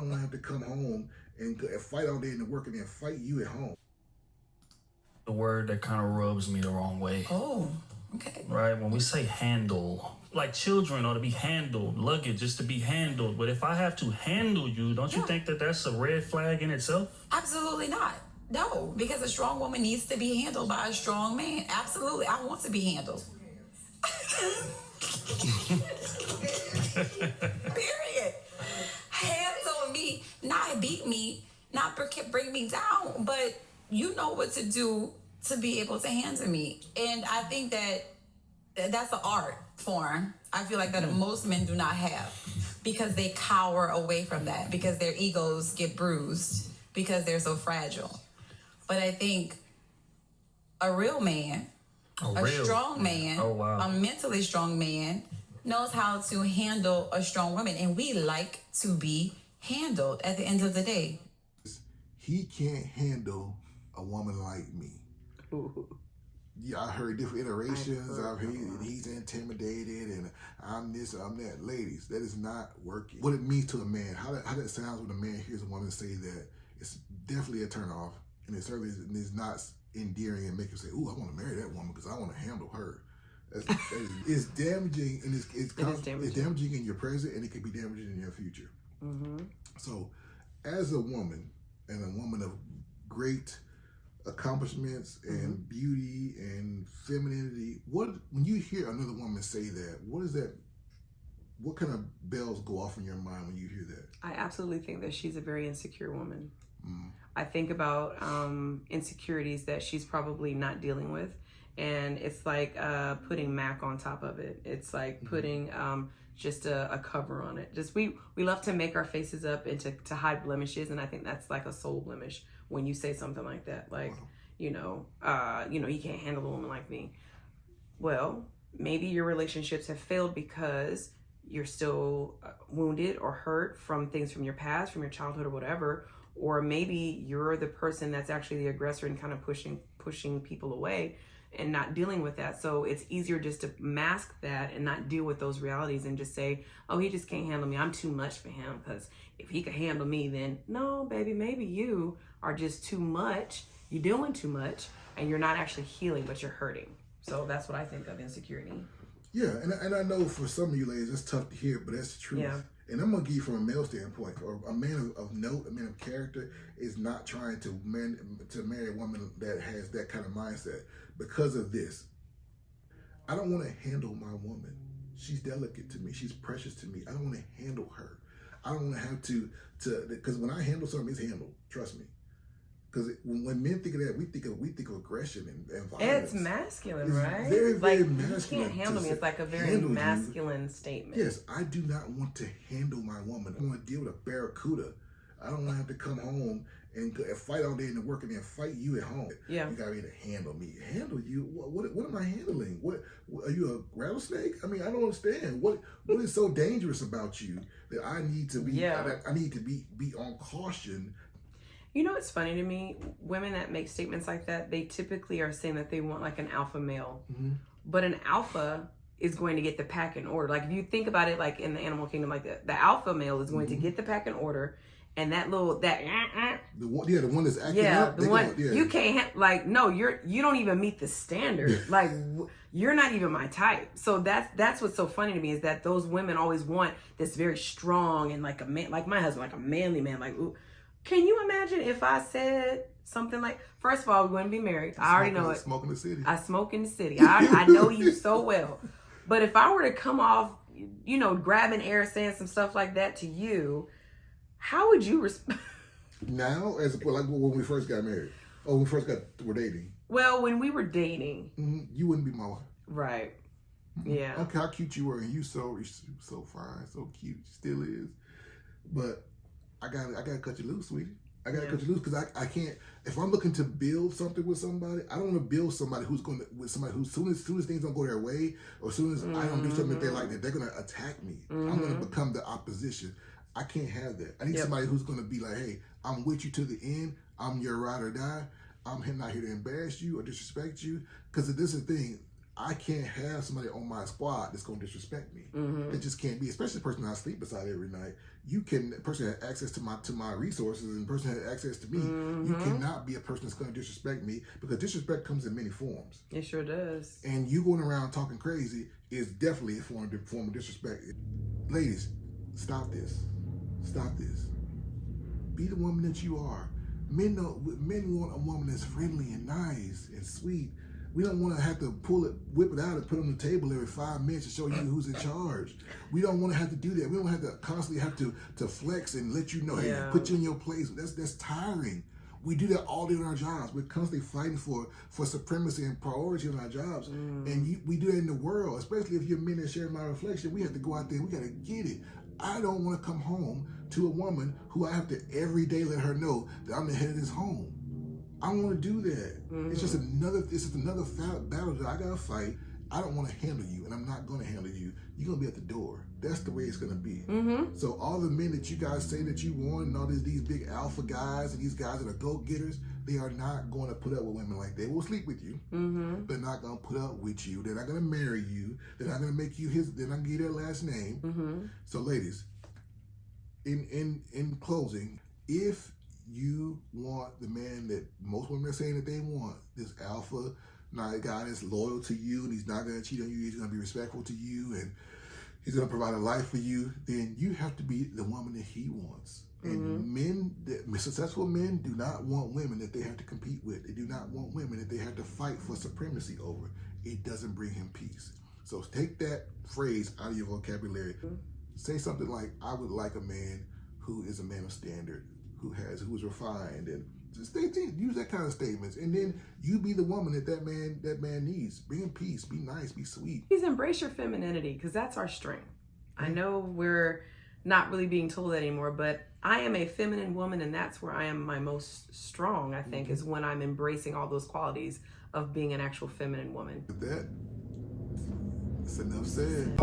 don't want to have to come home and fight all day in the work and then fight you at home. The word that kind of rubs me the wrong way. Oh, okay. Right? When we say handle, like children ought to be handled, luggage is to be handled. But if I have to handle you, don't you think that that's a red flag in itself? Absolutely not. No, because a strong woman needs to be handled by a strong man. Absolutely. I want to be handled. Period. Handle me, not beat me, not bring me down, but you know what to do to be able to handle me. And I think that that's an art form. I feel like that most men do not have, because they cower away from that, because their egos get bruised, because they're so fragile. But I think a real man, strong man, a mentally strong man, knows how to handle a strong woman. And we like to be handled at the end of the day. He can't handle a woman like me. Ooh. Yeah, I heard different iterations. I've heard he's intimidated and I'm this, I'm that. Ladies, that is not working. What it means to a man, how that sounds when a man hears a woman say that, it's definitely a turnoff. And it certainly is not endearing and make him say, ooh, I want to marry that woman because I want to handle her. It's damaging, and it's damaging in your present, and it can be damaging in your future. Mm-hmm. So, as a woman, and a woman of great accomplishments and beauty and femininity, when you hear another woman say that, what kind of bells go off in your mind when you hear that? I absolutely think that she's a very insecure woman. I think about insecurities that she's probably not dealing with, and it's like putting MAC on top of it. It's like putting just a cover on it. Just we love to make our faces up and to hide blemishes, and I think that's like a soul blemish when you say something like that. Like, you can't handle a woman like me. Well, maybe your relationships have failed because you're still wounded or hurt from things from your past, from your childhood or whatever. Or maybe you're the person that's actually the aggressor and kind of pushing people away and not dealing with that. So it's easier just to mask that and not deal with those realities and just say, oh, he just can't handle me. I'm too much for him, because if he could handle me, then no, baby, maybe you are just too much. You're doing too much and you're not actually healing, but you're hurting. So that's what I think of insecurity. Yeah, and I know for some of you ladies, it's tough to hear, but that's the truth. Yeah. And I'm going to give you from a male standpoint, or a man of note, a man of character is not trying to marry a woman that has that kind of mindset. Because of this, I don't want to handle my woman. She's delicate to me. She's precious to me. I don't want to handle her. I don't want to have to because when I handle something, it's handled. Trust me. Because when men think of that, we think of aggression and violence. It's masculine, it's right? Very, very like, masculine. You can't handle me. It's like a very masculine statement. Yes, I do not want to handle my woman. I want to deal with a barracuda. I don't want to have to come home and fight all day in the work and then fight you at home. Yeah. You got to be able to handle me. Handle you? What am I handling? What are you, a rattlesnake? I mean, I don't understand. What is so dangerous about you that I need to be? Yeah. I need to be on caution. You know, it's funny to me, women that make statements like that, they typically are saying that they want like an alpha male. Mm-hmm. But an alpha is going to get the pack in order. Like if you think about it, like in the animal kingdom, like the alpha male is going to get the pack in order. And that little, the one that's acting up. The one, you can't, like, no, you don't even meet the standard. Like, you're not even my type. So that's what's so funny to me, is that those women always want this very strong and like a man, like my husband, like a manly man, like, ooh. Can you imagine if I said something like, first of all, we wouldn't be married. I already know it. Smoke in the city. I smoke in the city. I know you so well. But if I were to come off, grabbing air, saying some stuff like that to you, how would you respond? Now, like when we first got married. Oh, when we first were dating. Well, when we were dating. You wouldn't be my wife. Right. Mm-hmm. Yeah. Okay, how cute you were, and you're so fine, so cute, still is. But I gotta cut you loose, sweetie. I gotta cut you loose, because I can't. If I'm looking to build something with somebody, I don't want to build somebody who's soon as things don't go their way, or as soon as I don't do something that they like, that they're gonna attack me. I'm gonna become the opposition. I can't have that. I need somebody who's gonna be like, hey, I'm with you to the end. I'm your ride or die. I'm not here to embarrass you or disrespect you. Because this is the thing. I can't have somebody on my squad that's going to disrespect me. It just can't be, especially the person I sleep beside every night. The person has access to my resources, and the person has access to me. You cannot be a person that's going to disrespect me, because disrespect comes in many forms. It sure does. And you going around talking crazy is definitely a form of disrespect. Ladies, stop this. Stop this. Be the woman that you are. Men want a woman that's friendly and nice and sweet. We don't want to have to whip it out and put it on the table every 5 minutes to show you who's in charge. We don't want to have to do that. We don't have to constantly have to flex and let you know, hey, put you in your place. That's tiring. We do that all day on our jobs. We're constantly fighting for supremacy and priority on our jobs. And we do that in the world, especially if you're men that share my reflection. We have to go out there and we got to get it. I don't want to come home to a woman who I have to every day let her know that I'm the head of this home. I don't want to do that. It's just another battle that I got to fight. I don't want to handle you, and I'm not going to handle you. You're going to be at the door. That's the way it's going to be. So all the men that you guys say that you want, and all these big alpha guys, and these guys that are go-getters, they are not going to put up with women like that. They will sleep with you. They're not going to put up with you. They're not going to marry you. They're not going to make you they're not going to give you their last name. So ladies, in closing, if you want the man that most women are saying that they want, this alpha guy that's loyal to you, and he's not going to cheat on you, he's going to be respectful to you, and he's going to provide a life for you, then you have to be the woman that he wants. And successful men do not want women that they have to compete with. They do not want women that they have to fight for supremacy over. It doesn't bring him peace. So take that phrase out of your vocabulary. Say something like, I would like a man who is a man of standard, who is refined, and just use that kind of statements, and then you be the woman that man needs. Bring him peace, be nice, be sweet. Please embrace your femininity, because that's our strength. I know we're not really being told that anymore, but I am a feminine woman, and that's where I am my most strong, I think, is when I'm embracing all those qualities of being an actual feminine woman. With that, that's enough said.